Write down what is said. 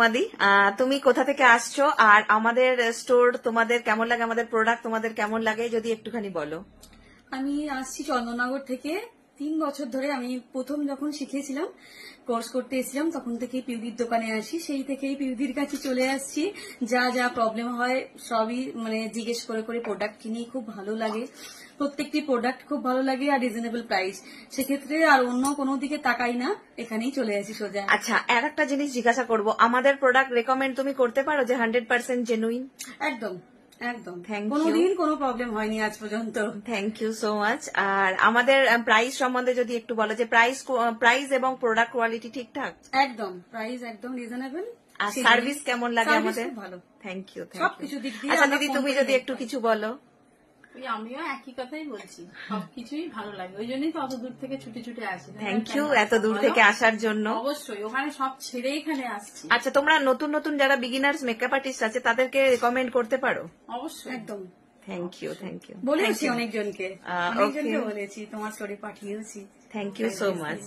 মাদি, তুমি কোথা থেকে আসছো আর আমাদের স্টোর তোমাদের কেমন লাগে, আমাদের প্রোডাক্ট তোমাদের কেমন লাগে যদি একটুখানি বলো। আমি আসছি চন্দননগর থেকে। 3 বছর ধরে আমি প্রথম যখন শিখেছিলাম, কোর্স করতে এসেছিলাম, তখন থেকেই পিউদির দোকানে আসি। সেই থেকেই পিউদির কাছে চলে আসছি। যা যা প্রবলেম হয় সবই জিজ্ঞেস করে করে প্রোডাক্ট কিনি। খুব ভালো লাগে, প্রত্যেকটি প্রোডাক্ট খুব ভালো লাগে আর রিজনেবল প্রাইস। সেক্ষেত্রে আর অন্য কোনো দিকে তাকাই না, এখানেই চলে আসি সোজা। আচ্ছা, আর একটা জিনিস জিজ্ঞাসা করবো, আমাদের প্রোডাক্ট রেকমেন্ড তুমি করতে পারো যে 100% জেনুইন? একদম একদম, থ্যাংক ইউ, কোনোদিন কোনো প্রবলেম হয়নি আজ পর্যন্ত। Thank you so much. আর আমাদের প্রাইস সম্বন্ধে যদি একটু বলো, যে প্রাইস এবং প্রোডাক্ট কোয়ালিটি ঠিকঠাক? একদম, প্রাইস একদম রিজনেবল। আর সার্ভিস কেমন লাগে আমাদের? ভালো, থ্যাংক ইউ। সবকিছু দিক দিয়ে। আচ্ছা দিদি, তুমি যদি একটু কিছু বলো। আমিও একই কথাই বলছি, সবকিছুই ভালো লাগে, ওই জন্যই তো অত দূর থেকে ছুটে ছুটে আসি। থ্যাংক ইউ এত দূর থেকে আসার জন্য। অবশ্যই, ওখানে সব ছেড়ে এখানে আসছি। আচ্ছা, তোমরা নতুন নতুন যারা বিগিনার্স মেকআপ আর্টিস্ট আছে তাদেরকে রেকমেন্ড করতে পারো? অবশ্যই, একদম। Thank you, thank you. বলেছি অনেকজনকে, অনেকজনকে বলেছি, তোমার স্টোরি পাঠিয়েছি। Thank you so much.